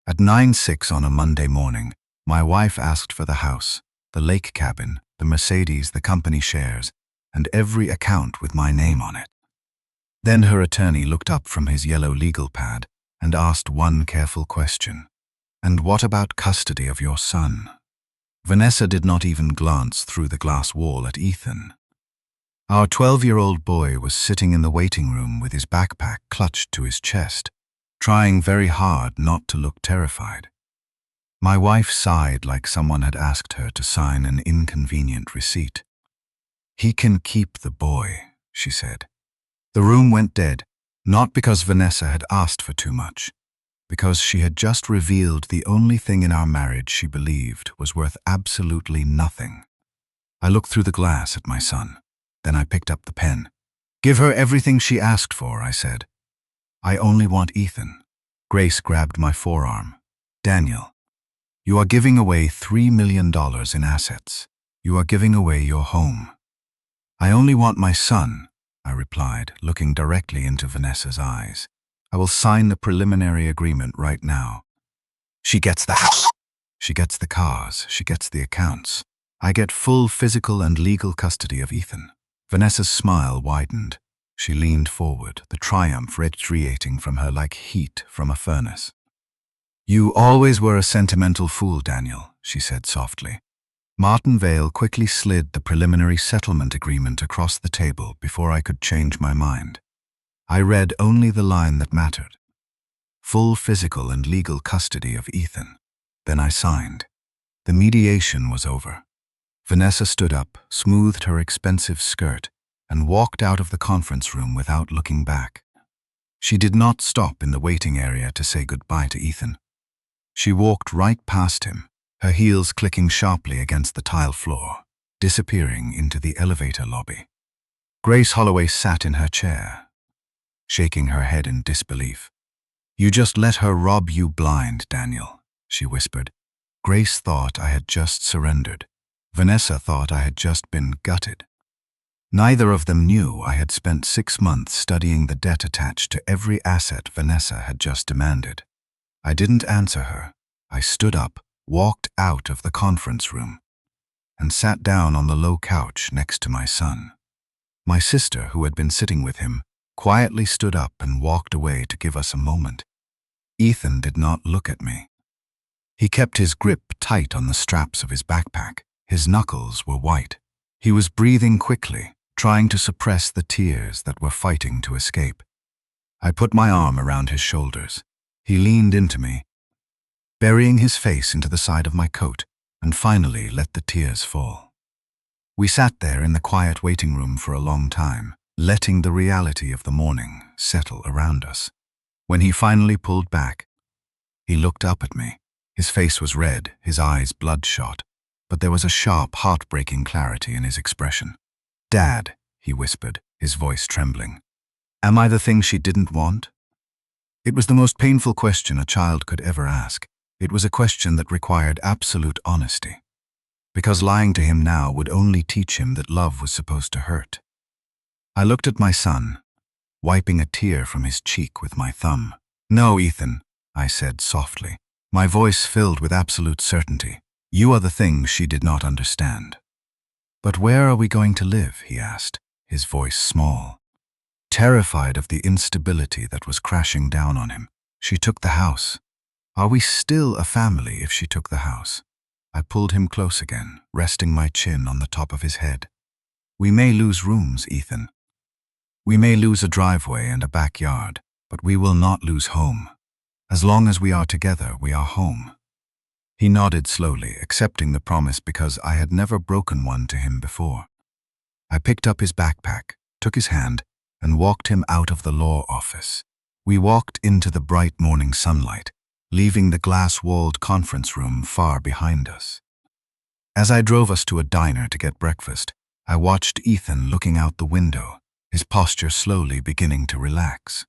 At 9:06 on a Monday morning, my wife asked for the house, the lake cabin, the Mercedes, the company shares, and every account with my name on it. Then her attorney looked up from his yellow legal pad and asked one careful question. "And what about custody of your son?" Vanessa did not even glance through the glass wall at Ethan. Our 12-year-old boy was sitting in the waiting room with his backpack clutched to his chest, trying very hard not to look terrified. My wife sighed like someone had asked her to sign an inconvenient receipt. "He can keep the boy," she said. The room went dead, not because Vanessa had asked for too much, because she had just revealed the only thing in our marriage she believed was worth absolutely nothing. I looked through the glass at my son. Then I picked up the pen. "Give her everything she asked for," I said. "I only want Ethan." Grace grabbed my forearm. "Daniel, you are giving away $3 million in assets. You are giving away your home." "I only want my son," I replied, looking directly into Vanessa's eyes. "I will sign the preliminary agreement right now. She gets the house. She gets the cars. She gets the accounts. I get full physical and legal custody of Ethan." Vanessa's smile widened. She leaned forward, the triumph radiating from her like heat from a furnace. "You always were a sentimental fool, Daniel," she said softly. Martin Vale quickly slid the preliminary settlement agreement across the table before I could change my mind. I read only the line that mattered. Full physical and legal custody of Ethan. Then I signed. The mediation was over. Vanessa stood up, smoothed her expensive skirt, and walked out of the conference room without looking back. She did not stop in the waiting area to say goodbye to Ethan. She walked right past him, her heels clicking sharply against the tile floor, disappearing into the elevator lobby. Grace Holloway sat in her chair, shaking her head in disbelief. "You just let her rob you blind, Daniel," she whispered. Grace thought I had just surrendered. Vanessa thought I had just been gutted. Neither of them knew I had spent 6 months studying the debt attached to every asset Vanessa had just demanded. I didn't answer her. I stood up, walked out of the conference room, and sat down on the low couch next to my son. My sister, who had been sitting with him, quietly stood up and walked away to give us a moment. Ethan did not look at me. He kept his grip tight on the straps of his backpack. His knuckles were white. He was breathing quickly, trying to suppress the tears that were fighting to escape. I put my arm around his shoulders. He leaned into me, burying his face into the side of my coat, and finally let the tears fall. We sat there in the quiet waiting room for a long time, letting the reality of the morning settle around us. When he finally pulled back, he looked up at me. His face was red, his eyes bloodshot, but there was a sharp, heartbreaking clarity in his expression. "Dad," he whispered, his voice trembling. "Am I the thing she didn't want?" It was the most painful question a child could ever ask. It was a question that required absolute honesty, because lying to him now would only teach him that love was supposed to hurt. I looked at my son, wiping a tear from his cheek with my thumb. "No, Ethan," I said softly, my voice filled with absolute certainty. "You are the thing she did not understand." "But where are we going to live?" he asked, his voice small. Terrified of the instability that was crashing down on him, "She took the house. Are we still a family if she took the house?" I pulled him close again, resting my chin on the top of his head. "We may lose rooms, Ethan. We may lose a driveway and a backyard, but we will not lose home. As long as we are together, we are home." He nodded slowly, accepting the promise because I had never broken one to him before. I picked up his backpack, took his hand, and walked him out of the law office. We walked into the bright morning sunlight, leaving the glass-walled conference room far behind us. As I drove us to a diner to get breakfast, I watched Ethan looking out the window, his posture slowly beginning to relax.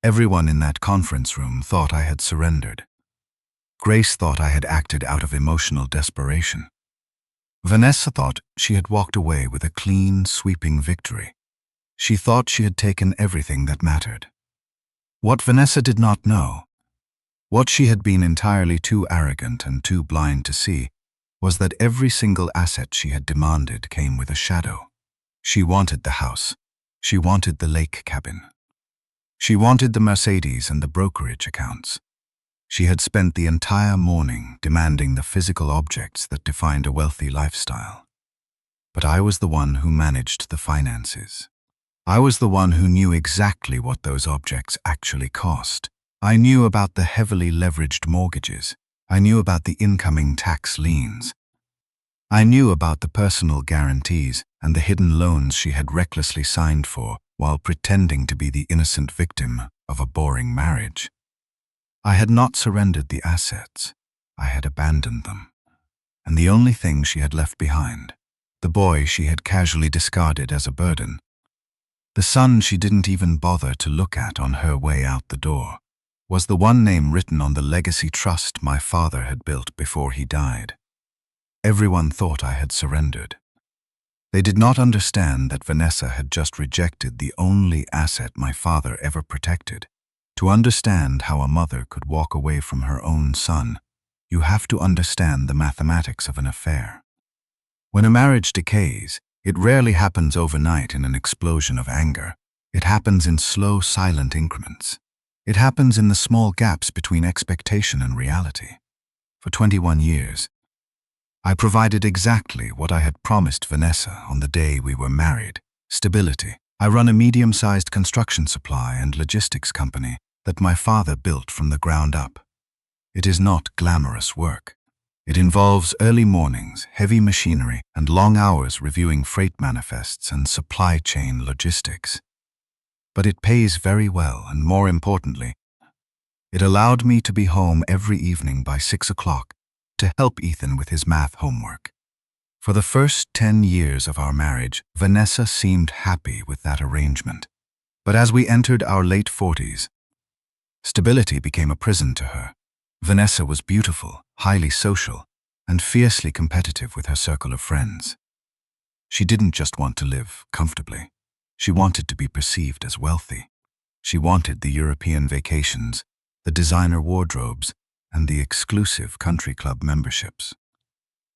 Everyone in that conference room thought I had surrendered. Grace thought I had acted out of emotional desperation. Vanessa thought she had walked away with a clean, sweeping victory. She thought she had taken everything that mattered. What Vanessa did not know What she had been entirely too arrogant and too blind to see was that every single asset she had demanded came with a shadow. She wanted the house. She wanted the lake cabin. She wanted the Mercedes and the brokerage accounts. She had spent the entire morning demanding the physical objects that defined a wealthy lifestyle. But I was the one who managed the finances. I was the one who knew exactly what those objects actually cost. I knew about the heavily leveraged mortgages. I knew about the incoming tax liens. I knew about the personal guarantees and the hidden loans she had recklessly signed for while pretending to be the innocent victim of a boring marriage. I had not surrendered the assets. I had abandoned them. And the only thing she had left behind, the boy she had casually discarded as a burden, the son she didn't even bother to look at on her way out the door, was the one name written on the legacy trust my father had built before he died. Everyone thought I had surrendered. They did not understand that Vanessa had just rejected the only asset my father ever protected. To understand how a mother could walk away from her own son, you have to understand the mathematics of an affair. When a marriage decays, it rarely happens overnight in an explosion of anger. It happens in slow, silent increments. It happens in the small gaps between expectation and reality. For 21 years, I provided exactly what I had promised Vanessa on the day we were married: stability. I run a medium-sized construction supply and logistics company that my father built from the ground up. It is not glamorous work. It involves early mornings, heavy machinery, and long hours reviewing freight manifests and supply chain logistics. But it pays very well, and more importantly, it allowed me to be home every evening by 6 o'clock to help Ethan with his math homework. For the first 10 years of our marriage, Vanessa seemed happy with that arrangement. But as we entered our late 40s, stability became a prison to her. Vanessa was beautiful, highly social, and fiercely competitive with her circle of friends. She didn't just want to live comfortably. She wanted to be perceived as wealthy. She wanted the European vacations, the designer wardrobes, and the exclusive country club memberships.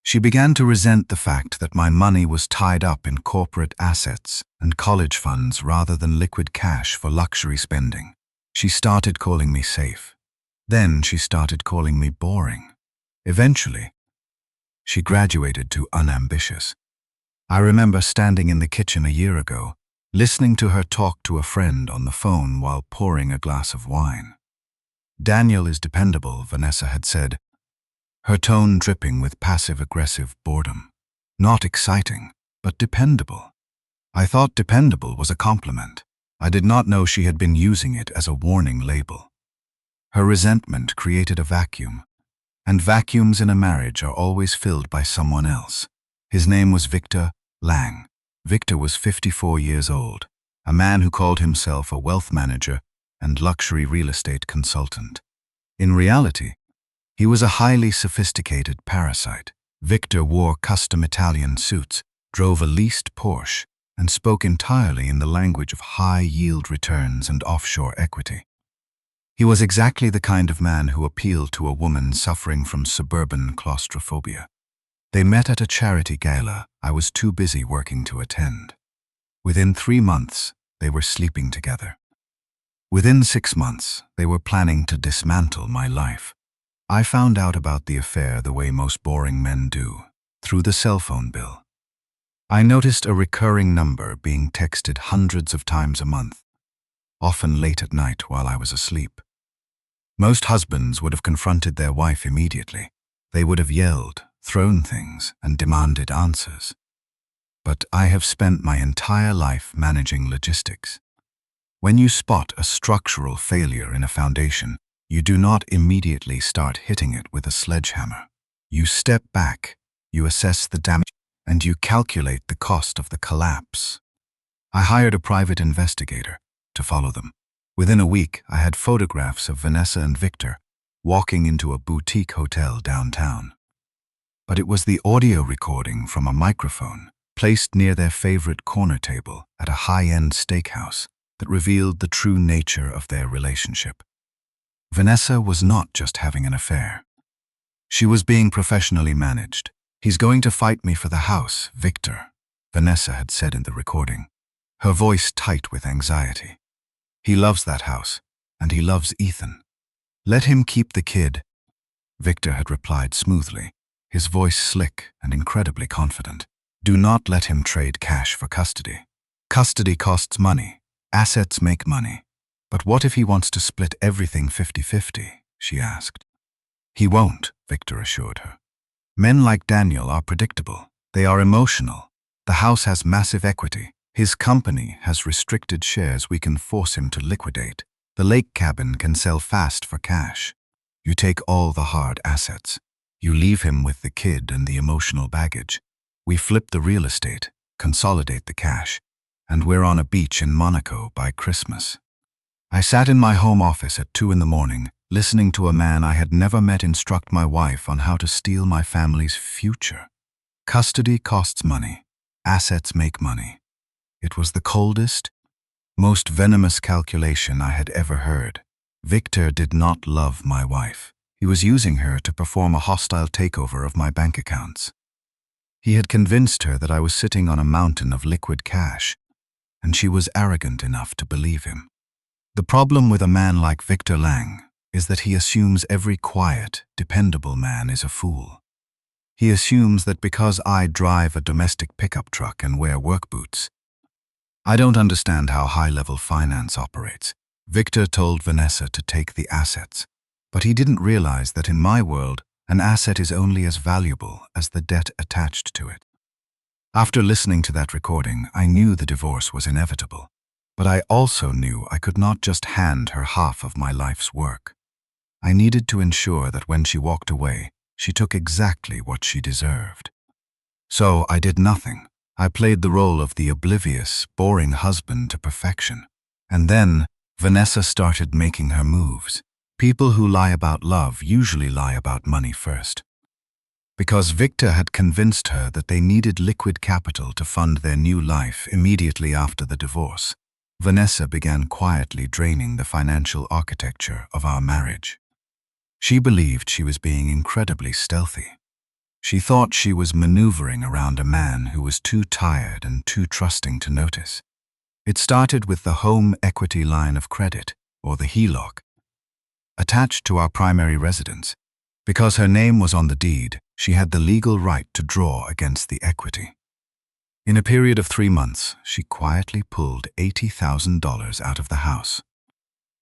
She began to resent the fact that my money was tied up in corporate assets and college funds rather than liquid cash for luxury spending. She started calling me safe. Then she started calling me boring. Eventually, she graduated to unambitious. I remember standing in the kitchen a year ago, listening to her talk to a friend on the phone while pouring a glass of wine. "Daniel is dependable," Vanessa had said, her tone dripping with passive-aggressive boredom. Not exciting, but dependable. I thought dependable was a compliment. I did not know she had been using it as a warning label. Her resentment created a vacuum, and vacuums in a marriage are always filled by someone else. His name was Victor Lang. Victor was 54 years old, a man who called himself a wealth manager and luxury real estate consultant. In reality, he was a highly sophisticated parasite. Victor wore custom Italian suits, drove a leased Porsche, and spoke entirely in the language of high-yield returns and offshore equity. He was exactly the kind of man who appealed to a woman suffering from suburban claustrophobia. They met at a charity gala I was too busy working to attend. Within 3 months, they were sleeping together. Within 6 months, they were planning to dismantle my life. I found out about the affair the way most boring men do, through the cell phone bill. I noticed a recurring number being texted hundreds of times a month, often late at night while I was asleep. Most husbands would have confronted their wife immediately. They would have yelled, thrown things, and demanded answers. But I have spent my entire life managing logistics. When you spot a structural failure in a foundation, you do not immediately start hitting it with a sledgehammer. You step back, you assess the damage, and you calculate the cost of the collapse. I hired a private investigator to follow them. Within a week, I had photographs of Vanessa and Victor walking into a boutique hotel downtown. But it was the audio recording from a microphone placed near their favorite corner table at a high-end steakhouse that revealed the true nature of their relationship. Vanessa was not just having an affair. She was being professionally managed. "He's going to fight me for the house, Victor," Vanessa had said in the recording, her voice tight with anxiety. "He loves that house, and he loves Ethan. Let him keep the kid." Victor had replied smoothly, his voice slick and incredibly confident. "Do not let him trade cash for custody. Custody costs money. Assets make money. But what if he wants to split everything 50-50? She asked. "He won't," Victor assured her. "Men like Daniel are predictable. They are emotional. The house has massive equity. His company has restricted shares we can force him to liquidate. The lake cabin can sell fast for cash. You take all the hard assets. You leave him with the kid and the emotional baggage. We flip the real estate, consolidate the cash, and we're on a beach in Monaco by Christmas." I sat in my home office at 2 a.m, listening to a man I had never met instruct my wife on how to steal my family's future. Custody costs money. Assets make money. It was the coldest, most venomous calculation I had ever heard. Victor did not love my wife. He was using her to perform a hostile takeover of my bank accounts. He had convinced her that I was sitting on a mountain of liquid cash, and she was arrogant enough to believe him. The problem with a man like Victor Lang is that he assumes every quiet, dependable man is a fool. He assumes that because I drive a domestic pickup truck and wear work boots, I don't understand how high-level finance operates. Victor told Vanessa to take the assets, but he didn't realize that in my world, an asset is only as valuable as the debt attached to it. After listening to that recording, I knew the divorce was inevitable, but I also knew I could not just hand her half of my life's work. I needed to ensure that when she walked away, she took exactly what she deserved. So I did nothing. I played the role of the oblivious, boring husband to perfection. And then Vanessa started making her moves. People who lie about love usually lie about money first. Because Victor had convinced her that they needed liquid capital to fund their new life immediately after the divorce, Vanessa began quietly draining the financial architecture of our marriage. She believed she was being incredibly stealthy. She thought she was maneuvering around a man who was too tired and too trusting to notice. It started with the home equity line of credit, or the HELOC, attached to our primary residence. Because her name was on the deed, she had the legal right to draw against the equity. In a period of 3 months, she quietly pulled $80,000 out of the house.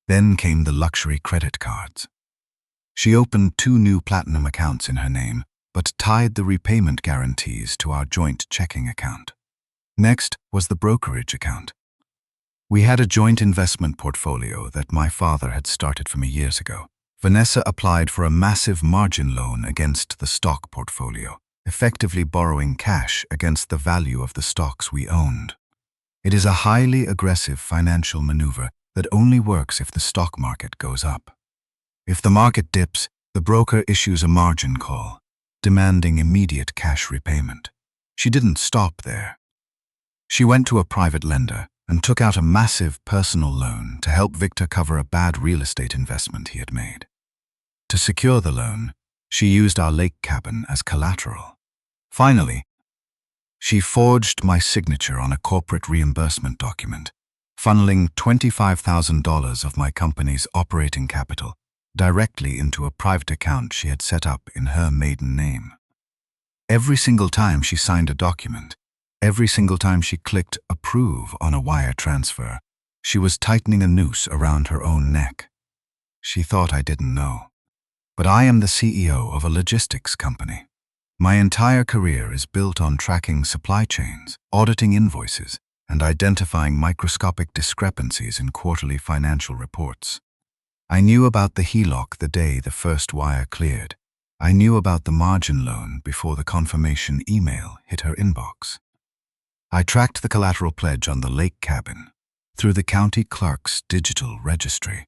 Then came the luxury credit cards. She opened 2 new platinum accounts in her name, but tied the repayment guarantees to our joint checking account. Next was the brokerage account. We had a joint investment portfolio that my father had started for me years ago. Vanessa applied for a massive margin loan against the stock portfolio, effectively borrowing cash against the value of the stocks we owned. It is a highly aggressive financial maneuver that only works if the stock market goes up. If the market dips, the broker issues a margin call, demanding immediate cash repayment. She didn't stop there. She went to a private lender and took out a massive personal loan to help Victor cover a bad real estate investment he had made. To secure the loan, she used our lake cabin as collateral. Finally, she forged my signature on a corporate reimbursement document, funneling $25,000 of my company's operating capital directly into a private account she had set up in her maiden name. Every single time she signed a document, every single time she clicked approve on a wire transfer, she was tightening a noose around her own neck. She thought I didn't know. But I am the CEO of a logistics company. My entire career is built on tracking supply chains, auditing invoices, and identifying microscopic discrepancies in quarterly financial reports. I knew about the HELOC the day the first wire cleared. I knew about the margin loan before the confirmation email hit her inbox. I tracked the collateral pledge on the lake cabin through the county clerk's digital registry.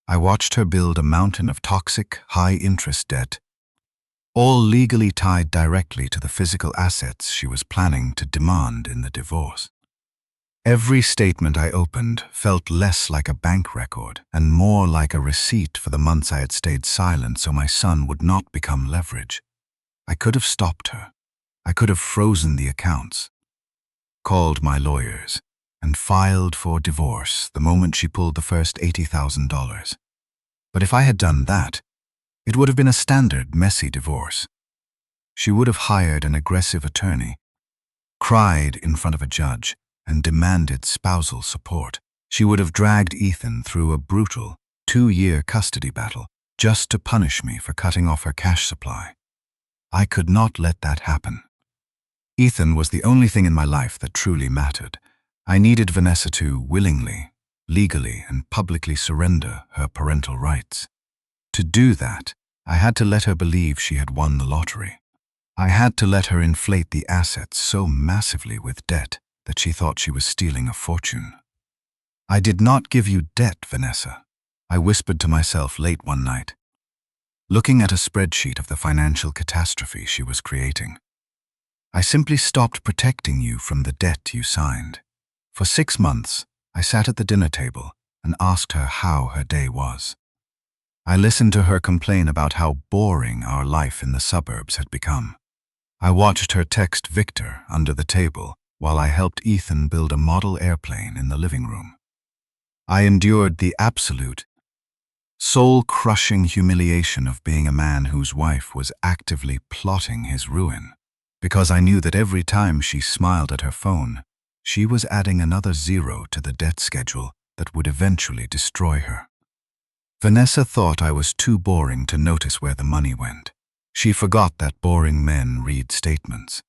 I watched her build a mountain of toxic, high-interest debt, all legally tied directly to the physical assets she was planning to demand in the divorce. Every statement I opened felt less like a bank record and more like a receipt for the months I had stayed silent so my son would not become leverage. I could have stopped her. I could have frozen the accounts, called my lawyers, and filed for divorce the moment she pulled the first $80,000. But if I had done that, it would have been a standard, messy divorce. She would have hired an aggressive attorney, cried in front of a judge, and demanded spousal support. She would have dragged Ethan through a brutal 2-year custody battle just to punish me for cutting off her cash supply. I could not let that happen. Ethan was the only thing in my life that truly mattered. I needed Vanessa to willingly, legally, and publicly surrender her parental rights. To do that, I had to let her believe she had won the lottery. I had to let her inflate the assets so massively with debt that she thought she was stealing a fortune. "I did not give you debt, Vanessa," I whispered to myself late one night, looking at a spreadsheet of the financial catastrophe she was creating. "I simply stopped protecting you from the debt you signed." For 6 months, I sat at the dinner table and asked her how her day was. I listened to her complain about how boring our life in the suburbs had become. I watched her text Victor under the table while I helped Ethan build a model airplane in the living room. I endured the absolute, soul-crushing humiliation of being a man whose wife was actively plotting his ruin, because I knew that every time she smiled at her phone, she was adding another zero to the debt schedule that would eventually destroy her. Vanessa thought I was too boring to notice where the money went. She forgot that boring men read statements,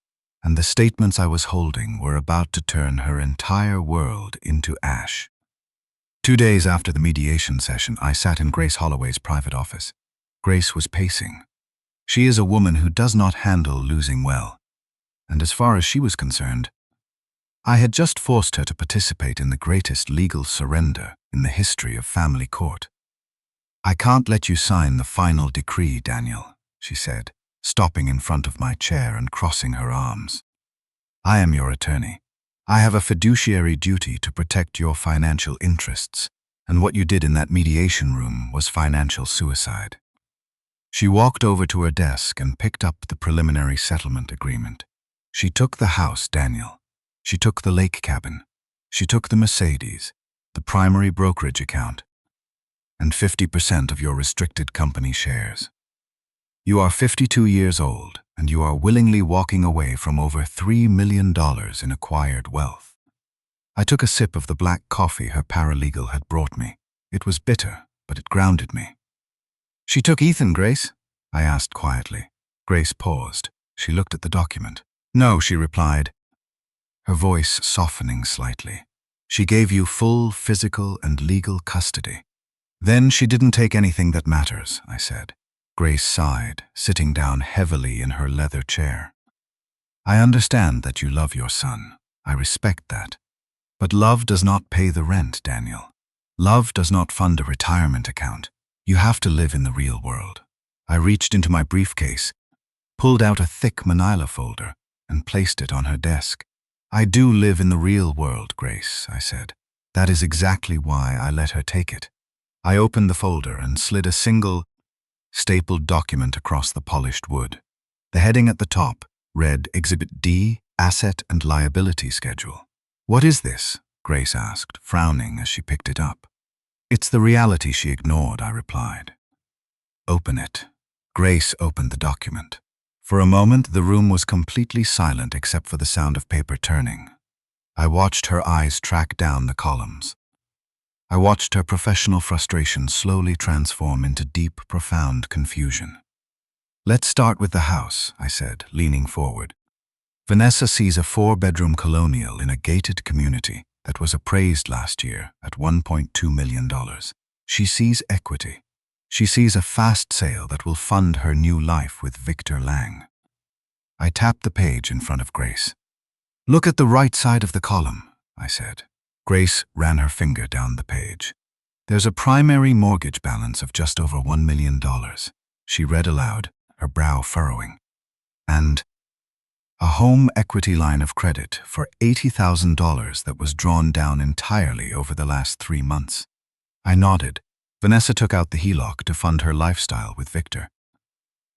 and the statements I was holding were about to turn her entire world into ash. 2 days after the mediation session, I sat in Grace Holloway's private office. Grace was pacing. She is a woman who does not handle losing well, and as far as she was concerned, I had just forced her to participate in the greatest legal surrender in the history of family court. "I can't let you sign the final decree, Daniel," she said, stopping in front of my chair and crossing her arms. "I am your attorney. I have a fiduciary duty to protect your financial interests, and what you did in that mediation room was financial suicide." She walked over to her desk and picked up the preliminary settlement agreement. "She took the house, Daniel. She took the lake cabin. She took the Mercedes, the primary brokerage account, and 50% of your restricted company shares. You are 52 years old, and you are willingly walking away from over $3 million in acquired wealth." I took a sip of the black coffee her paralegal had brought me. It was bitter, but it grounded me. "She took Ethan, Grace?" I asked quietly. Grace paused. She looked at the document. "No," she replied, her voice softening slightly. "She gave you full physical and legal custody." "Then she didn't take anything that matters," I said. Grace sighed, sitting down heavily in her leather chair. "I understand that you love your son. I respect that. But love does not pay the rent, Daniel. Love does not fund a retirement account. You have to live in the real world." I reached into my briefcase, pulled out a thick manila folder, and placed it on her desk. "I do live in the real world, Grace," I said. "That is exactly why I let her take it." I opened the folder and slid a single, stapled document across the polished wood. The heading at the top read Exhibit D, Asset and Liability Schedule. "What is this?" Grace asked, frowning as she picked it up. "It's the reality she ignored," I replied. "Open it." Grace opened the document. For a moment, the room was completely silent except for the sound of paper turning. I watched her eyes track down the columns. I watched her professional frustration slowly transform into deep, profound confusion. "Let's start with the house," I said, leaning forward. "Vanessa sees a 4-bedroom colonial in a gated community that was appraised last year at $1.2 million. She sees equity. She sees a fast sale that will fund her new life with Victor Lang." I tapped the page in front of Grace. "Look at the right side of the column," I said. Grace ran her finger down the page. "There's a primary mortgage balance of just over $1 million. She read aloud, her brow furrowing. "And..." A home equity line of credit for $80,000 that was drawn down entirely over the last 3 months. I nodded. Vanessa took out the HELOC to fund her lifestyle with Victor.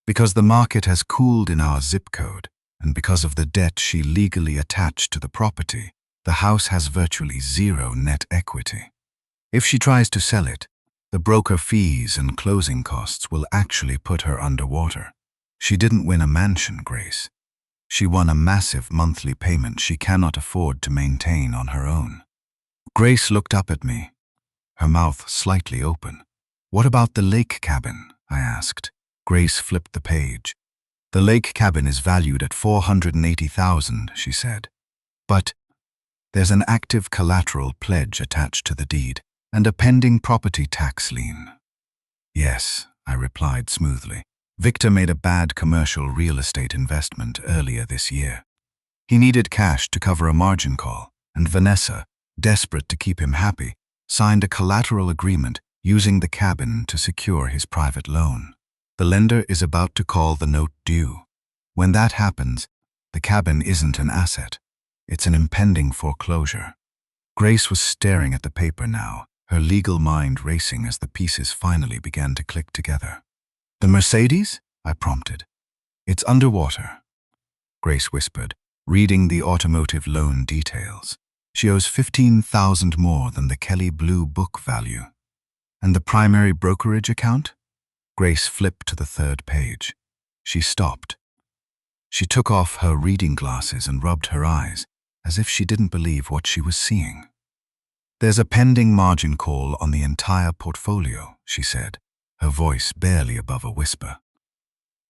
Because the market has cooled in our zip code, and because of the debt she legally attached to the property, the house has virtually zero net equity. If she tries to sell it, the broker fees and closing costs will actually put her underwater. She didn't win a mansion, Grace. She won a massive monthly payment she cannot afford to maintain on her own. Grace looked up at me, her mouth slightly open. What about the lake cabin? I asked. Grace flipped the page. The lake cabin is valued at $480,000, she said. But there's an active collateral pledge attached to the deed and a pending property tax lien. Yes, I replied smoothly. Victor made a bad commercial real estate investment earlier this year. He needed cash to cover a margin call, and Vanessa, desperate to keep him happy, signed a collateral agreement using the cabin to secure his private loan. The lender is about to call the note due. When that happens, the cabin isn't an asset. It's an impending foreclosure. Grace was staring at the paper now, her legal mind racing as the pieces finally began to click together. The Mercedes? I prompted. It's underwater, Grace whispered, reading the automotive loan details. She owes $15,000 more than the Kelly Blue Book value. And the primary brokerage account? Grace flipped to the 3rd page. She stopped. She took off her reading glasses and rubbed her eyes, as if she didn't believe what she was seeing. There's a pending margin call on the entire portfolio, she said, her voice barely above a whisper.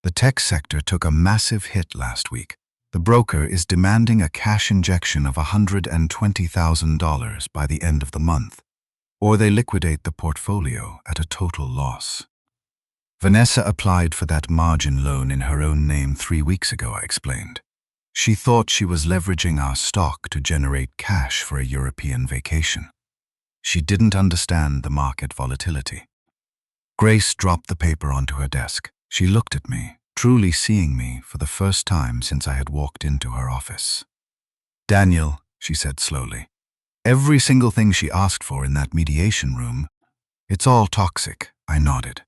The tech sector took a massive hit last week. The broker is demanding a cash injection of $120,000 by the end of the month, or they liquidate the portfolio at a total loss. Vanessa applied for that margin loan in her own name 3 weeks ago, I explained. She thought she was leveraging our stock to generate cash for a European vacation. She didn't understand the market volatility. Grace dropped the paper onto her desk. She looked at me, truly seeing me for the first time since I had walked into her office. Daniel, she said slowly, every single thing she asked for in that mediation room, it's all toxic, I nodded.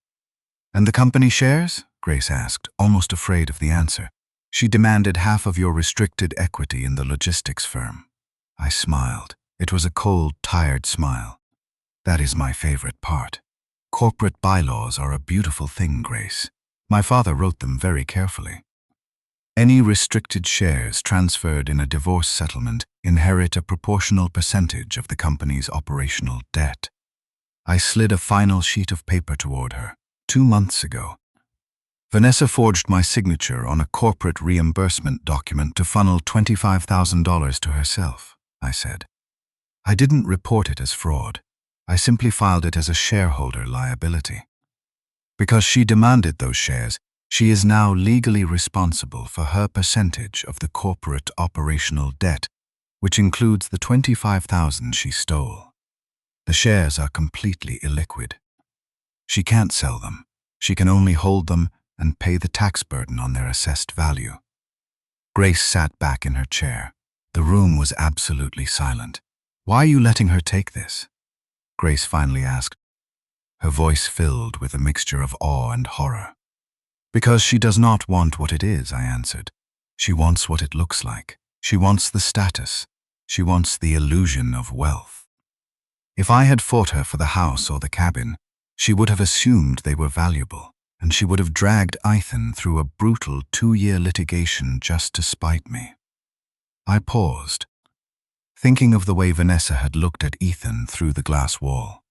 And the company shares? Grace asked, almost afraid of the answer. She demanded half of your restricted equity in the logistics firm. I smiled. It was a cold, tired smile. That is my favorite part. Corporate bylaws are a beautiful thing, Grace. My father wrote them very carefully. Any restricted shares transferred in a divorce settlement inherit a proportional percentage of the company's operational debt. I slid a final sheet of paper toward her. 2 months ago, Vanessa forged my signature on a corporate reimbursement document to funnel $25,000 to herself, I said. I didn't report it as fraud. I simply filed it as a shareholder liability. Because she demanded those shares, she is now legally responsible for her percentage of the corporate operational debt, which includes the $25,000 she stole. The shares are completely illiquid. She can't sell them. She can only hold them and pay the tax burden on their assessed value. Grace sat back in her chair. The room was absolutely silent. Why are you letting her take this? Grace finally asked, her voice filled with a mixture of awe and horror. Because she does not want what it is, I answered. She wants what it looks like. She wants the status. She wants the illusion of wealth. If I had fought her for the house or the cabin, she would have assumed they were valuable, and she would have dragged Ethan through a brutal 2-year litigation just to spite me. I paused, thinking of the way Vanessa had looked at Ethan through the glass wall.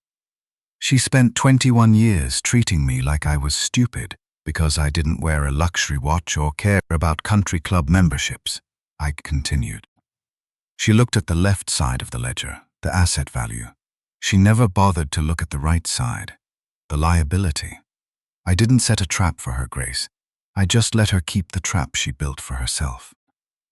She spent 21 years treating me like I was stupid because I didn't wear a luxury watch or care about country club memberships, I continued. She looked at the left side of the ledger, the asset value. She never bothered to look at the right side, the liability. I didn't set a trap for her, Grace. I just let her keep the trap she built for herself.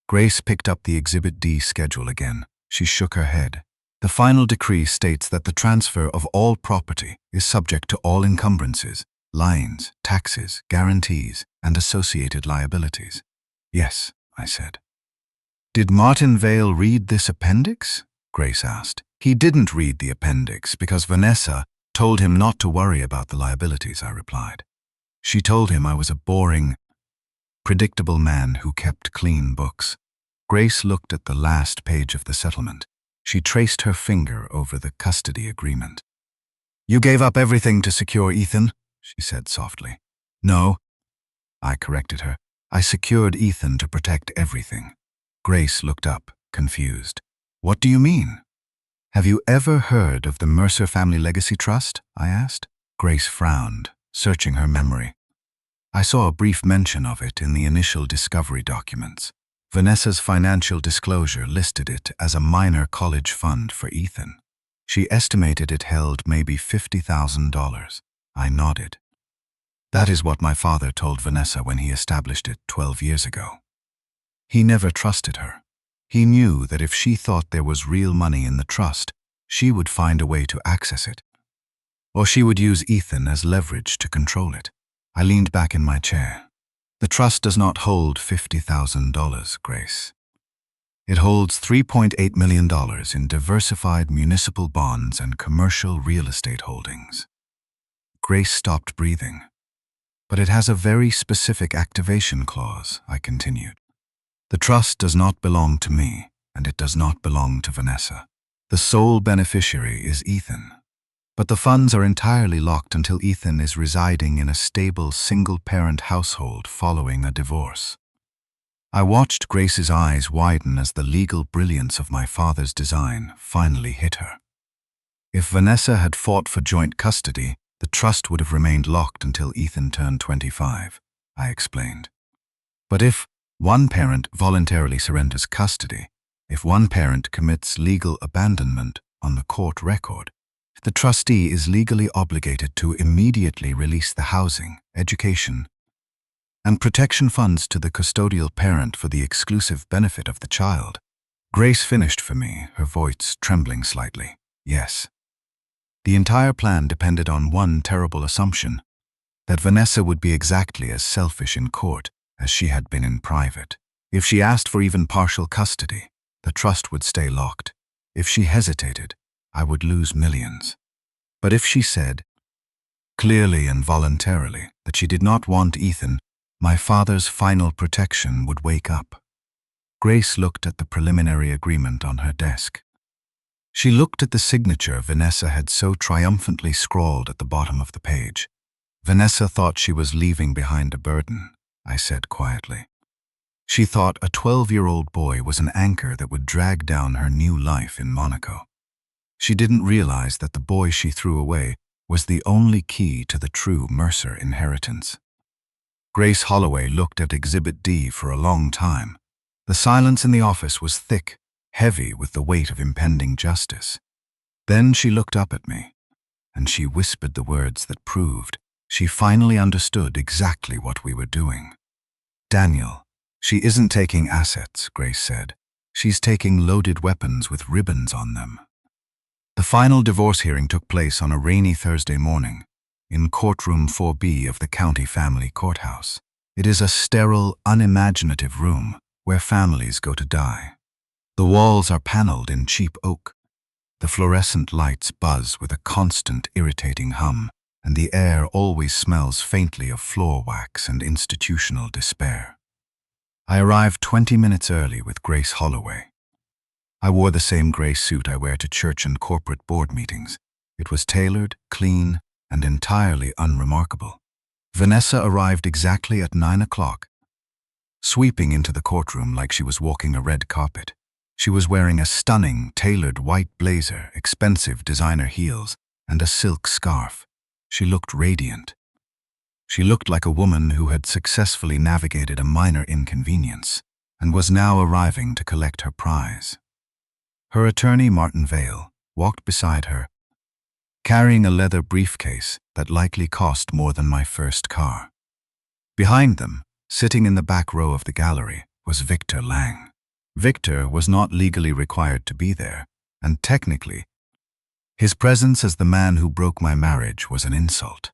Grace picked up the Exhibit D schedule again. She shook her head. The final decree states that the transfer of all property is subject to all encumbrances, liens, taxes, guarantees, and associated liabilities. Yes, I said. Did Martin Vale read this appendix? Grace asked. He didn't read the appendix because Vanessa told him not to worry about the liabilities, I replied. She told him I was a boring, predictable man who kept clean books. Grace looked at the last page of the settlement. She traced her finger over the custody agreement. You gave up everything to secure Ethan, she said softly. No, I corrected her. I secured Ethan to protect everything. Grace looked up, confused. What do you mean? Have you ever heard of the Mercer Family Legacy Trust? I asked. Grace frowned, searching her memory. I saw a brief mention of it in the initial discovery documents. Vanessa's financial disclosure listed it as a minor college fund for Ethan. She estimated it held maybe $50,000. I nodded. That is what my father told Vanessa when he established it 12 years ago. He never trusted her. He knew that if she thought there was real money in the trust, she would find a way to access it. Or she would use Ethan as leverage to control it. I leaned back in my chair. The trust does not hold $50,000, Grace. It holds $3.8 million in diversified municipal bonds and commercial real estate holdings. Grace stopped breathing. But it has a very specific activation clause, I continued. The trust does not belong to me, and it does not belong to Vanessa. The sole beneficiary is Ethan. But the funds are entirely locked until Ethan is residing in a stable single-parent household following a divorce. I watched Grace's eyes widen as the legal brilliance of my father's design finally hit her. If Vanessa had fought for joint custody, the trust would have remained locked until Ethan turned 25, I explained. But if one parent voluntarily surrenders custody, if one parent commits legal abandonment on the court record, the trustee is legally obligated to immediately release the housing, education, and protection funds to the custodial parent for the exclusive benefit of the child. Grace finished for me, her voice trembling slightly. Yes. The entire plan depended on one terrible assumption, that Vanessa would be exactly as selfish in court as she had been in private. If she asked for even partial custody, the trust would stay locked. If she hesitated, I would lose millions. But if she said, clearly and voluntarily, that she did not want Ethan, my father's final protection would wake up. Grace looked at the preliminary agreement on her desk. She looked at the signature Vanessa had so triumphantly scrawled at the bottom of the page. Vanessa thought she was leaving behind a burden, I said quietly. She thought a 12-year-old boy was an anchor that would drag down her new life in Monaco. She didn't realize that the boy she threw away was the only key to the true Mercer inheritance. Grace Holloway looked at Exhibit D for a long time. The silence in the office was thick, heavy with the weight of impending justice. Then she looked up at me, and she whispered the words that proved she finally understood exactly what we were doing. Daniel, she isn't taking assets, Grace said. She's taking loaded weapons with ribbons on them. The final divorce hearing took place on a rainy Thursday morning in courtroom 4B of the county family courthouse. It is a sterile, unimaginative room where families go to die. The walls are paneled in cheap oak. The fluorescent lights buzz with a constant, irritating hum, and the air always smells faintly of floor wax and institutional despair. I arrived 20 minutes early with Grace Holloway. I wore the same gray suit I wear to church and corporate board meetings. It was tailored, clean, and entirely unremarkable. Vanessa arrived exactly at 9 o'clock, sweeping into the courtroom like she was walking a red carpet. She was wearing a stunning, tailored white blazer, expensive designer heels, and a silk scarf. She looked radiant. She looked like a woman who had successfully navigated a minor inconvenience and was now arriving to collect her prize. Her attorney, Martin Vale, walked beside her, carrying a leather briefcase that likely cost more than my first car. Behind them, sitting in the back row of the gallery, was Victor Lang. Victor was not legally required to be there, and technically, his presence as the man who broke my marriage was an insult.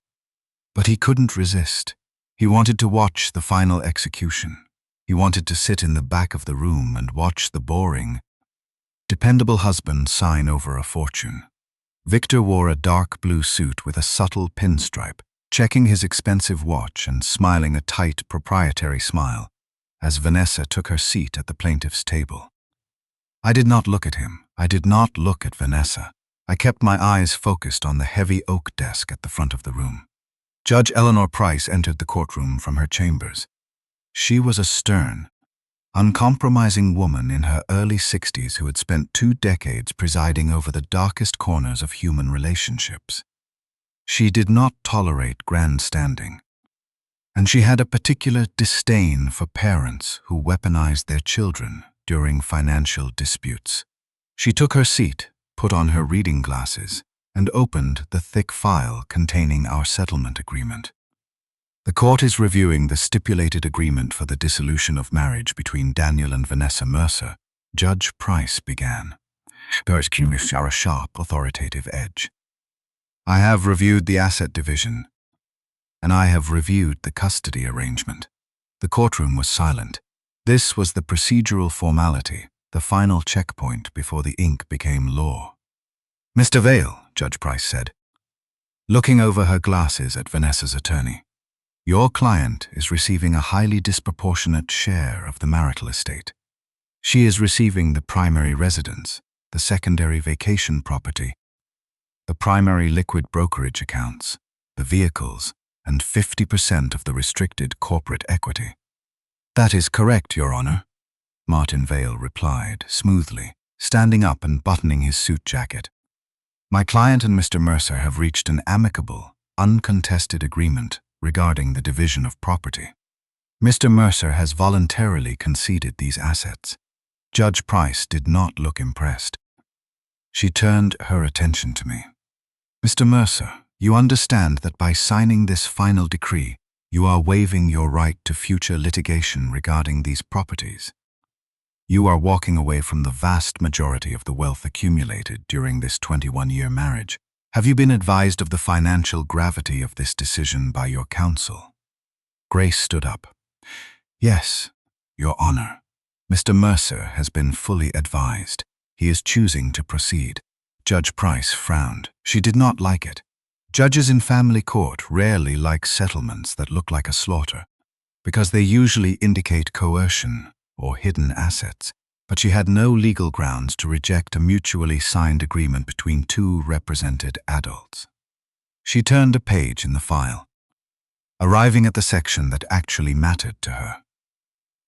But he couldn't resist. He wanted to watch the final execution. He wanted to sit in the back of the room and watch the boring, dependable husband sign over a fortune. Victor wore a dark blue suit with a subtle pinstripe, checking his expensive watch and smiling a tight, proprietary smile as Vanessa took her seat at the plaintiff's table. I did not look at him. I did not look at Vanessa. I kept my eyes focused on the heavy oak desk at the front of the room. Judge Eleanor Price entered the courtroom from her chambers. She was a stern, uncompromising woman in her early 60s who had spent 2 decades presiding over the darkest corners of human relationships. She did not tolerate grandstanding, and she had a particular disdain for parents who weaponized their children during financial disputes. She took her seat, put on her reading glasses, and opened the thick file containing our settlement agreement. The court is reviewing the stipulated agreement for the dissolution of marriage between Daniel and Vanessa Mercer, Judge Price began. There is a sharp, authoritative edge. I have reviewed the asset division, and I have reviewed the custody arrangement. The courtroom was silent. This was the procedural formality, the final checkpoint before the ink became law. Mr. Vale, Judge Price said, looking over her glasses at Vanessa's attorney, your client is receiving a highly disproportionate share of the marital estate. She is receiving the primary residence, the secondary vacation property, the primary liquid brokerage accounts, the vehicles, and 50% of the restricted corporate equity. That is correct, Your Honor, Martin Vale replied smoothly, standing up and buttoning his suit jacket. My client and Mr. Mercer have reached an amicable, uncontested agreement regarding the division of property. Mr. Mercer has voluntarily conceded these assets. Judge Price did not look impressed. She turned her attention to me. Mr. Mercer, you understand that by signing this final decree, you are waiving your right to future litigation regarding these properties. You are walking away from the vast majority of the wealth accumulated during this 21-year marriage. Have you been advised of the financial gravity of this decision by your counsel? Grace stood up. Yes, Your Honor. Mr. Mercer has been fully advised. He is choosing to proceed. Judge Price frowned. She did not like it. Judges in family court rarely like settlements that look like a slaughter, because they usually indicate coercion or hidden assets. But she had no legal grounds to reject a mutually signed agreement between 2 represented adults. She turned a page in the file, arriving at the section that actually mattered to her.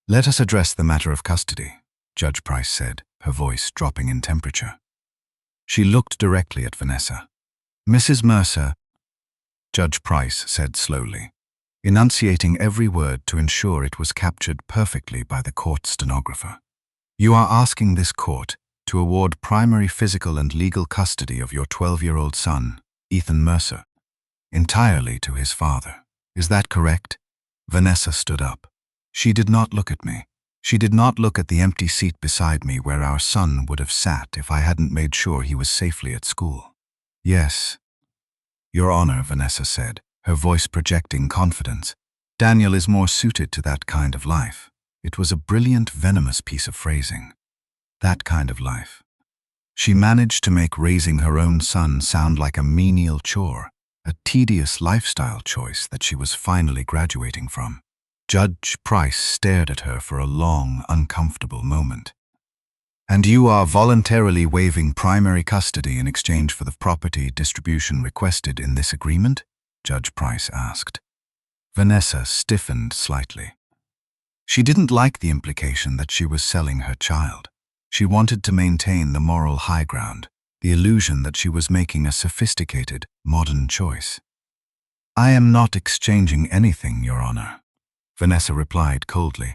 Let us address the matter of custody, Judge Price said, her voice dropping in temperature. She looked directly at Vanessa. Mrs. Mercer, Judge Price said slowly, enunciating every word to ensure it was captured perfectly by the court stenographer. You are asking this court to award primary physical and legal custody of your 12-year-old son, Ethan Mercer, entirely to his father. Is that correct? Vanessa stood up. She did not look at me. She did not look at the empty seat beside me where our son would have sat if I hadn't made sure he was safely at school. Yes, Your Honor, Vanessa said, her voice projecting confidence. Daniel is more suited to that kind of life. It was a brilliant, venomous piece of phrasing. That kind of life. She managed to make raising her own son sound like a menial chore, a tedious lifestyle choice that she was finally graduating from. Judge Price stared at her for a long, uncomfortable moment. And you are voluntarily waiving primary custody in exchange for the property distribution requested in this agreement? Judge Price asked. Vanessa stiffened slightly. She didn't like the implication that she was selling her child. She wanted to maintain the moral high ground, the illusion that she was making a sophisticated, modern choice. I am not exchanging anything, Your Honor, Vanessa replied coldly.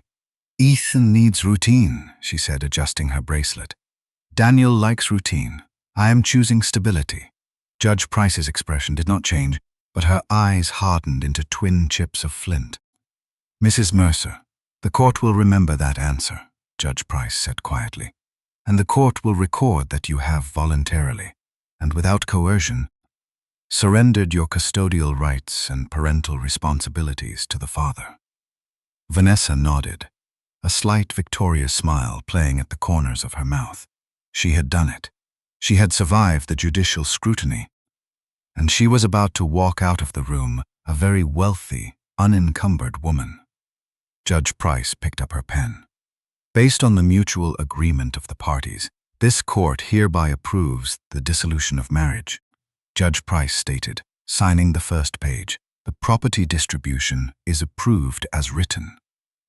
Ethan needs routine, she said, adjusting her bracelet. Daniel likes routine. I am choosing stability. Judge Price's expression did not change, but her eyes hardened into twin chips of flint. Mrs. Mercer, the court will remember that answer, Judge Price said quietly, and the court will record that you have voluntarily, and without coercion, surrendered your custodial rights and parental responsibilities to the father. Vanessa nodded. a slight victorious smile playing at the corners of her mouth. She had done it. She had survived the judicial scrutiny. And she was about to walk out of the room, a very wealthy, unencumbered woman. Judge Price picked up her pen. Based on the mutual agreement of the parties, this court hereby approves the dissolution of marriage. Judge Price stated, signing the first page, the property distribution is approved as written.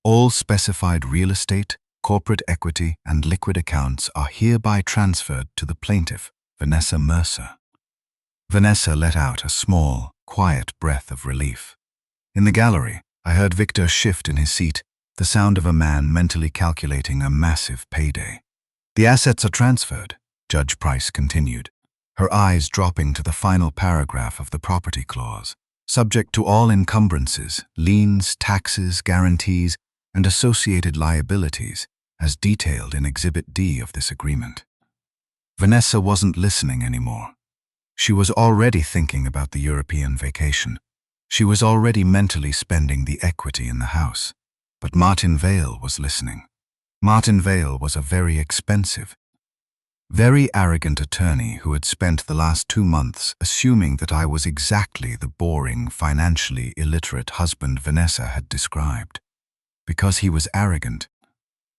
All specified real estate, corporate equity, and liquid accounts are hereby transferred to the plaintiff, Vanessa Mercer. Vanessa let out a small, quiet breath of relief. In the gallery, I heard Victor shift in his seat, the sound of a man mentally calculating a massive payday. The assets are transferred, Judge Price continued, her eyes dropping to the final paragraph of the property clause, subject to all encumbrances, liens, taxes, guarantees, and associated liabilities, as detailed in Exhibit D of this agreement. Vanessa wasn't listening anymore. She was already thinking about the European vacation. She was already mentally spending the equity in the house. But Martin Vale was listening. Martin Vale was a very expensive, very arrogant attorney who had spent the last 2 months assuming that I was exactly the boring, financially illiterate husband Vanessa had described. Because he was arrogant,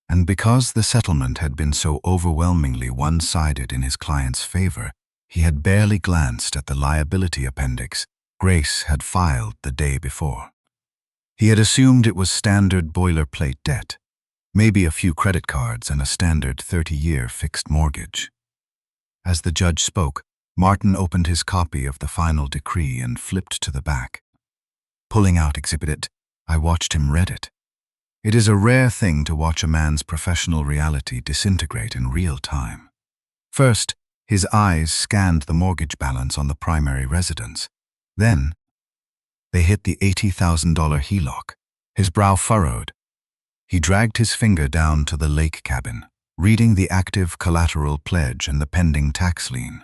and because the settlement had been so overwhelmingly one-sided in his client's favor, he had barely glanced at the liability appendix Grace had filed the day before. He had assumed it was standard boilerplate debt, maybe a few credit cards and a standard 30-year fixed mortgage. As the judge spoke, Martin opened his copy of the final decree and flipped to the back. Pulling out Exhibit It, I watched him read it. It is a rare thing to watch a man's professional reality disintegrate in real time. First, his eyes scanned the mortgage balance on the primary residence. Then, they hit the $80,000 HELOC. His brow furrowed. He dragged his finger down to the lake cabin, reading the active collateral pledge and the pending tax lien.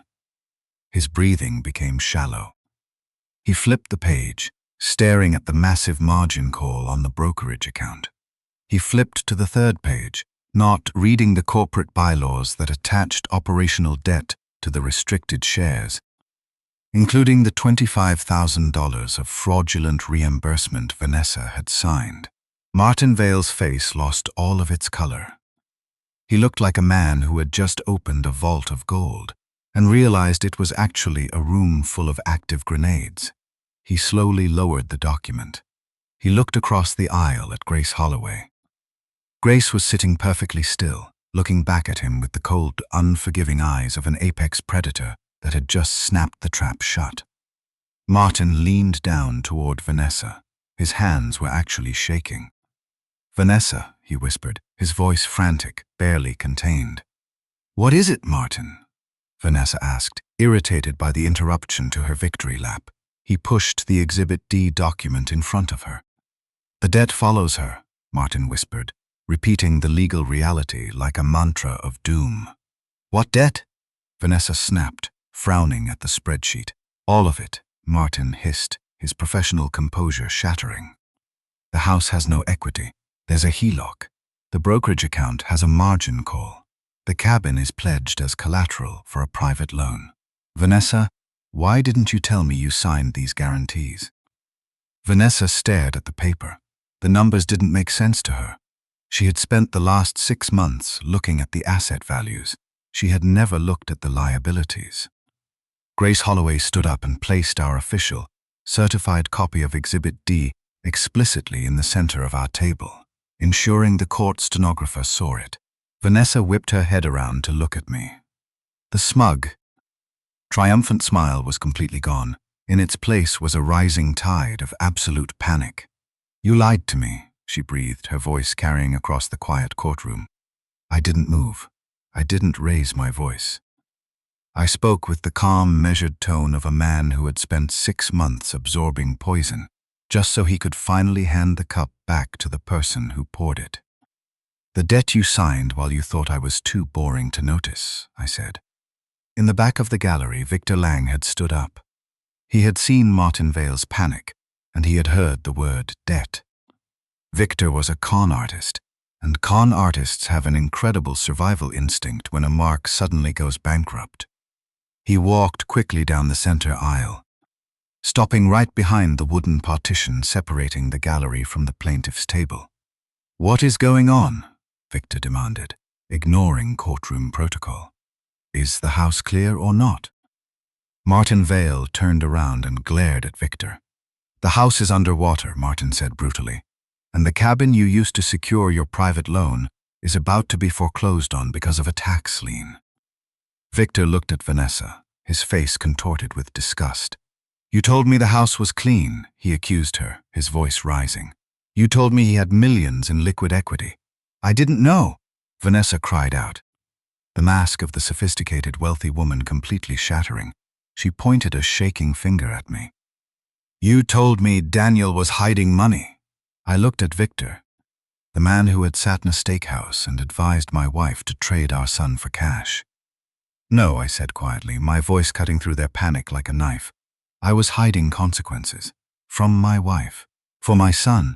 His breathing became shallow. He flipped the page, staring at the massive margin call on the brokerage account. He flipped to the third page, not reading the corporate bylaws that attached operational debt to the restricted shares, including the $25,000 of fraudulent reimbursement Vanessa had signed. Martin Vale's face lost all of its color. He looked like a man who had just opened a vault of gold and realized it was actually a room full of active grenades. He slowly lowered the document. He looked across the aisle at Grace Holloway. Grace was sitting perfectly still, looking back at him with the cold, unforgiving eyes of an apex predator that had just snapped the trap shut. Martin leaned down toward Vanessa. His hands were actually shaking. "Vanessa," he whispered, his voice frantic, barely contained. "What is it, Martin?" Vanessa asked, irritated by the interruption to her victory lap. He pushed the Exhibit D document in front of her. "The debt follows her," Martin whispered, repeating the legal reality like a mantra of doom. "What debt?" Vanessa snapped, frowning at the spreadsheet. "All of it," Martin hissed, his professional composure shattering. "The house has no equity. There's a HELOC. The brokerage account has a margin call. The cabin is pledged as collateral for a private loan. Vanessa, why didn't you tell me you signed these guarantees?" Vanessa stared at the paper. The numbers didn't make sense to her. She had spent the last 6 months looking at the asset values. She had never looked at the liabilities. Grace Holloway stood up and placed our official, certified copy of Exhibit D explicitly in the center of our table, ensuring the court stenographer saw it. Vanessa whipped her head around to look at me. The smug, triumphant smile was completely gone. In its place was a rising tide of absolute panic. "You lied to me," she breathed, her voice carrying across the quiet courtroom. I didn't move. I didn't raise my voice. I spoke with the calm, measured tone of a man who had spent 6 months absorbing poison, just so he could finally hand the cup back to the person who poured it. "The debt you signed while you thought I was too boring to notice," I said. In the back of the gallery, Victor Lang had stood up. He had seen Martin Vale's panic, and he had heard the word debt. Victor was a con artist. and con artists have an incredible survival instinct when a mark suddenly goes bankrupt. He walked quickly down the center aisle, stopping right behind the wooden partition separating the gallery from the plaintiff's table. "What is going on?" Victor demanded, ignoring courtroom protocol. "Is the house clear or not?" Martin Vale turned around and glared at Victor. "The house is underwater," Martin said brutally, "and the cabin you used to secure your private loan is about to be foreclosed on because of a tax lien." Victor looked at Vanessa, his face contorted with disgust. "You told me the house was clean," he accused her, his voice rising. "You told me he had millions in liquid equity." "I didn't know," Vanessa cried out, the mask of the sophisticated, wealthy woman completely shattering. She pointed a shaking finger at me. "You told me Daniel was hiding money." I looked at Victor, the man who had sat in a steakhouse and advised my wife to trade our son for cash. "No," I said quietly, my voice cutting through their panic like a knife. "I was hiding consequences. From my wife. For my son."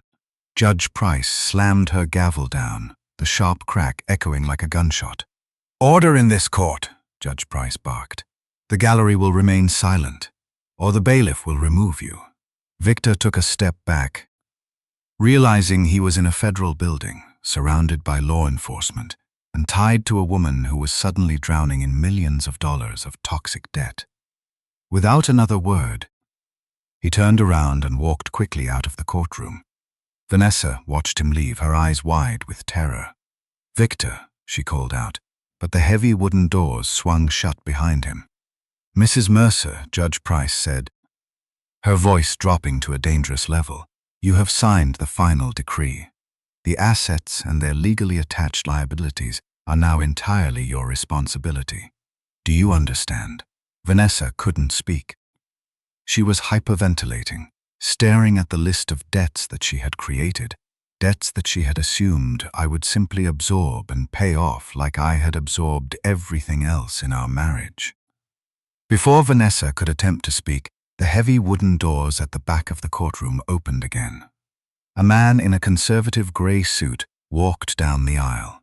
Judge Price slammed her gavel down, the sharp crack echoing like a gunshot. "Order in this court," Judge Price barked. "The gallery will remain silent, or the bailiff will remove you." Victor took a step back, realizing he was in a federal building, surrounded by law enforcement, and tied to a woman who was suddenly drowning in millions of dollars of toxic debt. Without another word, he turned around and walked quickly out of the courtroom. Vanessa watched him leave, her eyes wide with terror. "Victor," she called out, but the heavy wooden doors swung shut behind him. "Mrs. Mercer," Judge Price said, her voice dropping to a dangerous level, "you have signed the final decree. The assets and their legally attached liabilities are now entirely your responsibility. Do you understand?" Vanessa couldn't speak. She was hyperventilating, staring at the list of debts that she had created, debts that she had assumed I would simply absorb and pay off like I had absorbed everything else in our marriage. Before Vanessa could attempt to speak, the heavy wooden doors at the back of the courtroom opened again. A man in a conservative gray suit walked down the aisle.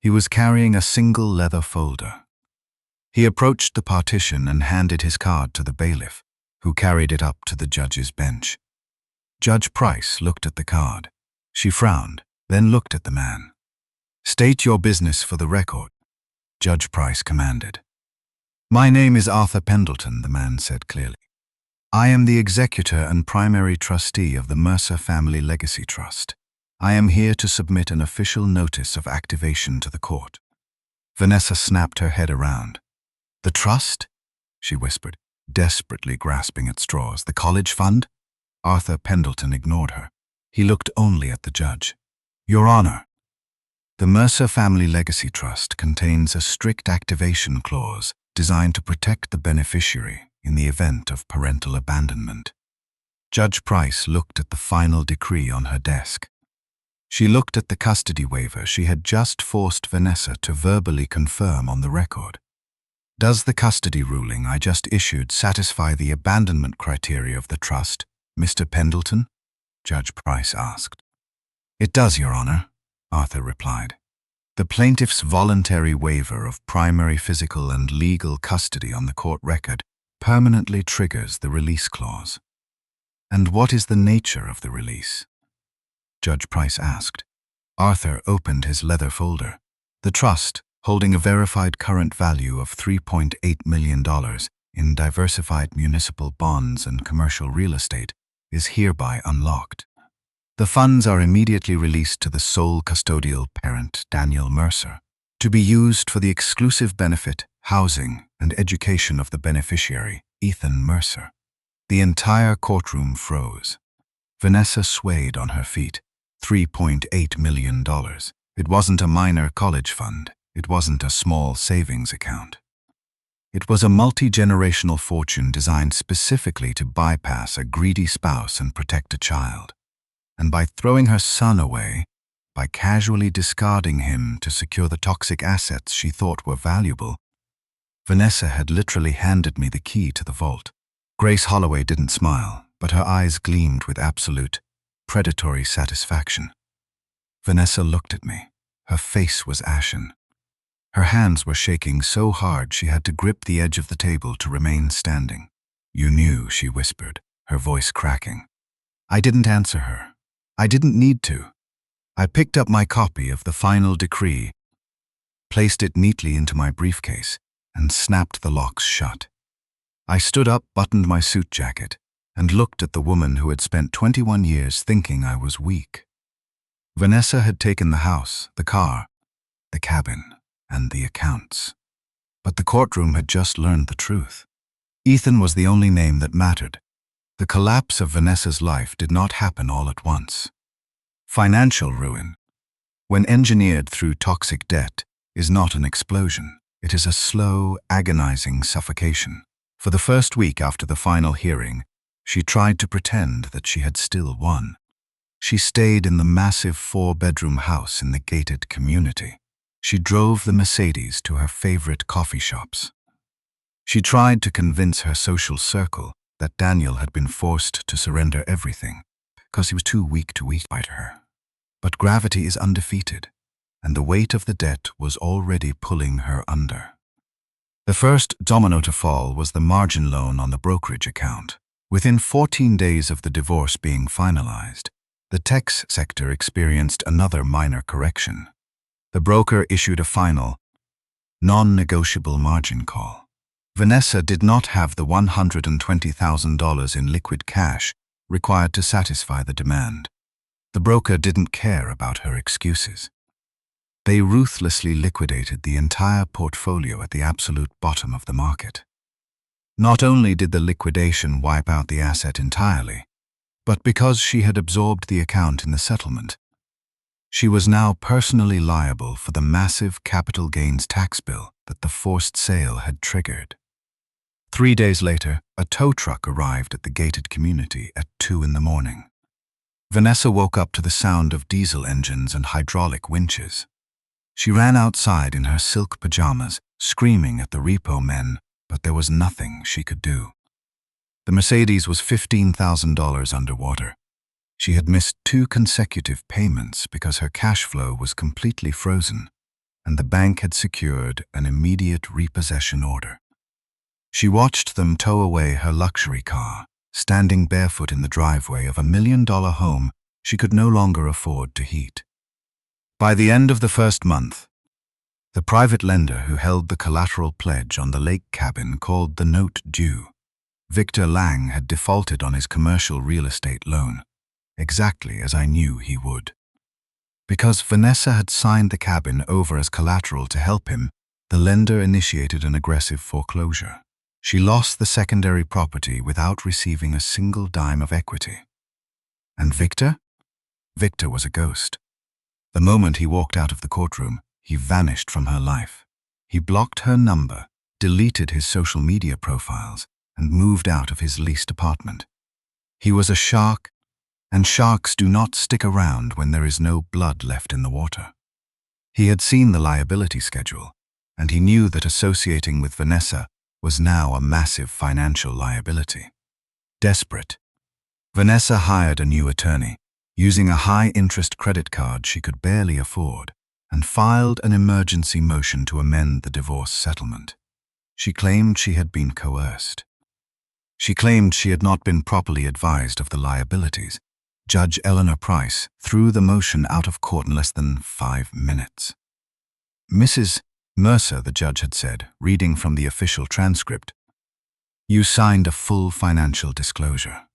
He was carrying a single leather folder. He approached the partition and handed his card to the bailiff, who carried it up to the judge's bench. Judge Price looked at the card. She frowned, then looked at the man. "State your business for the record," Judge Price commanded. "My name is Arthur Pendleton," the man said clearly. "I am the executor and primary trustee of the Mercer Family Legacy Trust. I am here to submit an official notice of activation to the court." Vanessa snapped her head around. "The trust?" she whispered, desperately grasping at straws. "The college fund?" Arthur Pendleton ignored her. He looked only at the judge. "Your Honor, the Mercer Family Legacy Trust contains a strict activation clause designed to protect the beneficiary in the event of parental abandonment." Judge Price looked at the final decree on her desk. She looked at the custody waiver she had just forced Vanessa to verbally confirm on the record. "Does the custody ruling I just issued satisfy the abandonment criteria of the trust, Mr. Pendleton?" Judge Price asked. "It does, Your Honor," Arthur replied. "The plaintiff's voluntary waiver of primary physical and legal custody on the court record permanently triggers the release clause." "And what is the nature of the release?" Judge Price asked. Arthur opened his leather folder. "The trust, holding a verified current value of $3.8 million in diversified municipal bonds and commercial real estate, is hereby unlocked. The funds are immediately released to the sole custodial parent, Daniel Mercer, to be used for the exclusive benefit, housing, and education of the beneficiary, Ethan Mercer." The entire courtroom froze. Vanessa swayed on her feet. $3.8 million. It wasn't a minor college fund. It wasn't a small savings account. It was a multi-generational fortune designed specifically to bypass a greedy spouse and protect a child. And by throwing her son away, by casually discarding him to secure the toxic assets she thought were valuable, Vanessa had literally handed me the key to the vault. Grace Holloway didn't smile, but her eyes gleamed with absolute, predatory satisfaction. Vanessa looked at me. Her face was ashen. Her hands were shaking so hard she had to grip the edge of the table to remain standing. "You knew," she whispered, her voice cracking. I didn't answer her. I didn't need to. I picked up my copy of the final decree, placed it neatly into my briefcase, and snapped the locks shut. I stood up, buttoned my suit jacket, and looked at the woman who had spent 21 years thinking I was weak. Vanessa had taken the house, the car, the cabin, and the accounts. But the courtroom had just learned the truth. Ethan was the only name that mattered. The collapse of Vanessa's life did not happen all at once. Financial ruin, when engineered through toxic debt, is not an explosion. It is a slow, agonizing suffocation. For the first week after the final hearing, she tried to pretend that she had still won. She stayed in the massive 4-bedroom house in the gated community. She drove the Mercedes to her favorite coffee shops. She tried to convince her social circle that Daniel had been forced to surrender everything because he was too weak to fight her. But gravity is undefeated, and the weight of the debt was already pulling her under. The first domino to fall was the margin loan on the brokerage account. Within 14 days of the divorce being finalized, the tech sector experienced another minor correction. The broker issued a final, non-negotiable margin call. Vanessa did not have the $120,000 in liquid cash required to satisfy the demand. The broker didn't care about her excuses. They ruthlessly liquidated the entire portfolio at the absolute bottom of the market. Not only did the liquidation wipe out the asset entirely, but because she had absorbed the account in the settlement, she was now personally liable for the massive capital gains tax bill that the forced sale had triggered. 3 days later, a tow truck arrived at the gated community at 2 in the morning. Vanessa woke up to the sound of diesel engines and hydraulic winches. She ran outside in her silk pajamas, screaming at the repo men, but there was nothing she could do. The Mercedes was $15,000 underwater. She had missed 2 consecutive payments because her cash flow was completely frozen, and the bank had secured an immediate repossession order. She watched them tow away her luxury car, standing barefoot in the driveway of $1 million home she could no longer afford to heat. By the end of the first month, the private lender who held the collateral pledge on the lake cabin called the note due. Victor Lang had defaulted on his commercial real estate loan, exactly as I knew he would. Because Vanessa had signed the cabin over as collateral to help him, the lender initiated an aggressive foreclosure. She lost the secondary property without receiving a single dime of equity. And Victor? Victor was a ghost. The moment he walked out of the courtroom, he vanished from her life. He blocked her number, deleted his social media profiles, and moved out of his leased apartment. He was a shark, and sharks do not stick around when there is no blood left in the water. He had seen the liability schedule, and he knew that associating with Vanessa was now a massive financial liability. Desperate, Vanessa hired a new attorney, using a high-interest credit card she could barely afford, and filed an emergency motion to amend the divorce settlement. She claimed she had been coerced. She claimed she had not been properly advised of the liabilities. Judge Eleanor Price threw the motion out of court in less than 5 minutes. "Mrs. Mercer," the judge had said, reading from the official transcript, "you signed a full financial disclosure.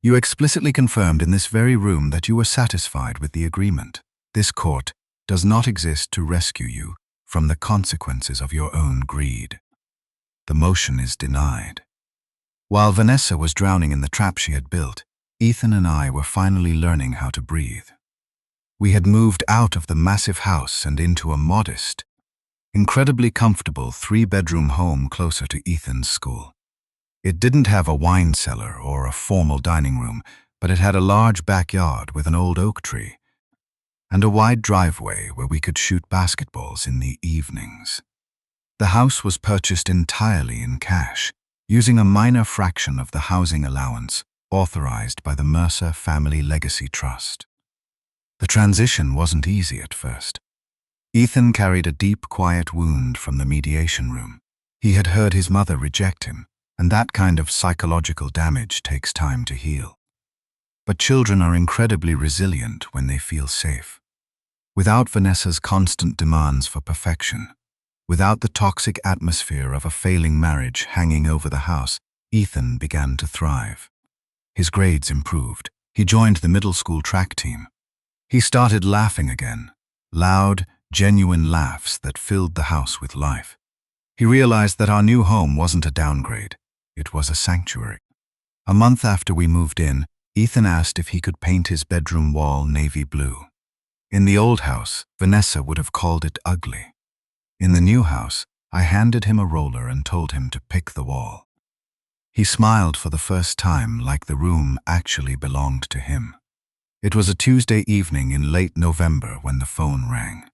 You explicitly confirmed in this very room that you were satisfied with the agreement. This court does not exist to rescue you from the consequences of your own greed. The motion is denied." While Vanessa was drowning in the trap she had built, Ethan and I were finally learning how to breathe. We had moved out of the massive house and into a modest, incredibly comfortable 3-bedroom home closer to Ethan's school. It didn't have a wine cellar or a formal dining room, but it had a large backyard with an old oak tree and a wide driveway where we could shoot basketballs in the evenings. The house was purchased entirely in cash, using a minor fraction of the housing allowance authorized by the Mercer Family Legacy Trust. The transition wasn't easy at first. Ethan carried a deep, quiet wound from the mediation room. He had heard his mother reject him, and that kind of psychological damage takes time to heal. But children are incredibly resilient when they feel safe. Without Vanessa's constant demands for perfection, without the toxic atmosphere of a failing marriage hanging over the house, Ethan began to thrive. His grades improved. He joined the middle school track team. He started laughing again, loud, genuine laughs that filled the house with life. He realized that our new home wasn't a downgrade. It was a sanctuary. A month after we moved in, Ethan asked if he could paint his bedroom wall navy blue. In the old house, Vanessa would have called it ugly. In the new house, I handed him a roller and told him to pick the wall. He smiled for the first time, like the room actually belonged to him. It was a Tuesday evening in late November when the phone rang.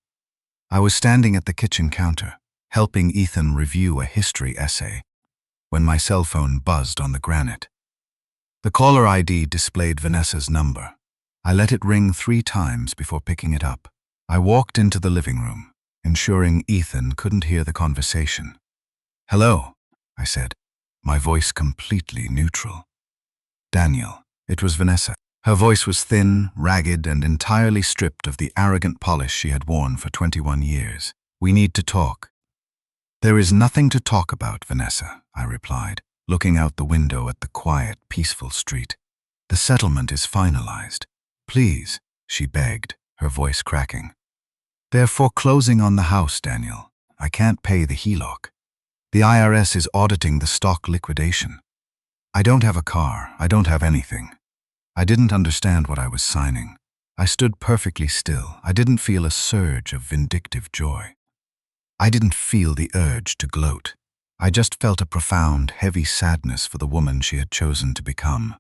I was standing at the kitchen counter, helping Ethan review a history essay, when my cell phone buzzed on the granite. The caller ID displayed Vanessa's number. I let it ring 3 times before picking it up. I walked into the living room, ensuring Ethan couldn't hear the conversation. "Hello," I said, my voice completely neutral. "Daniel." It was Vanessa. Her voice was thin, ragged, and entirely stripped of the arrogant polish she had worn for 21 years. "We need to talk." "There is nothing to talk about, Vanessa," I replied, looking out the window at the quiet, peaceful street. "The settlement is finalized. Please," she begged, her voice cracking. "They're foreclosing on the house, Daniel. I can't pay the HELOC. The IRS is auditing the stock liquidation. I don't have a car. I don't have anything." I didn't understand what I was signing. I stood perfectly still. I didn't feel a surge of vindictive joy. I didn't feel the urge to gloat. I just felt a profound, heavy sadness for the woman she had chosen to become.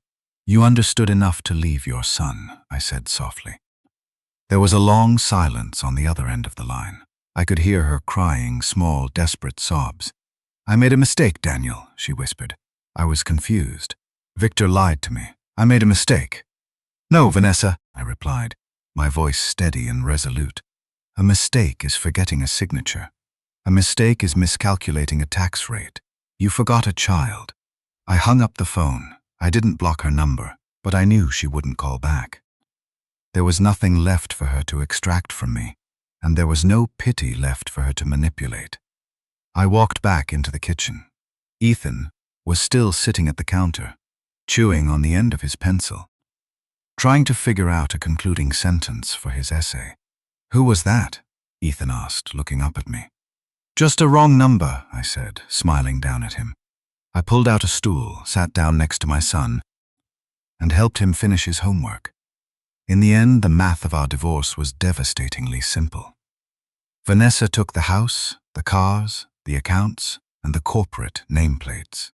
"You understood enough to leave your son," I said softly. There was a long silence on the other end of the line. I could hear her crying small, desperate sobs. "I made a mistake, Daniel," she whispered. I was confused. "Victor lied to me. I made a mistake." "No, Vanessa," I replied, my voice steady and resolute. "A mistake is forgetting a signature. A mistake is miscalculating a tax rate. You forgot a child." I hung up the phone. I didn't block her number, but I knew she wouldn't call back. There was nothing left for her to extract from me, and there was no pity left for her to manipulate. I walked back into the kitchen. Ethan was still sitting at the counter, chewing on the end of his pencil, trying to figure out a concluding sentence for his essay. "Who was that?" Ethan asked, looking up at me. "Just a wrong number," I said, smiling down at him. I pulled out a stool, sat down next to my son, and helped him finish his homework. In the end, the math of our divorce was devastatingly simple. Vanessa took the house, the cars, the accounts, and the corporate nameplates.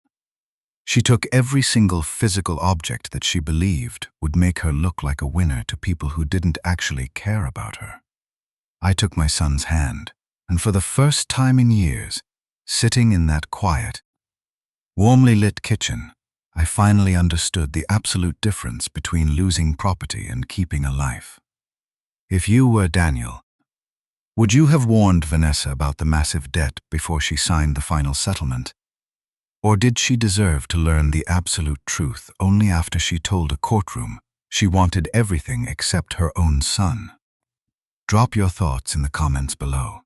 She took every single physical object that she believed would make her look like a winner to people who didn't actually care about her. I took my son's hand, and for the first time in years, sitting in that quiet, warmly lit kitchen, I finally understood the absolute difference between losing property and keeping a life. If you were Daniel, would you have warned Vanessa about the massive debt before she signed the final settlement? Or did she deserve to learn the absolute truth only after she told a courtroom she wanted everything except her own son? Drop your thoughts in the comments below.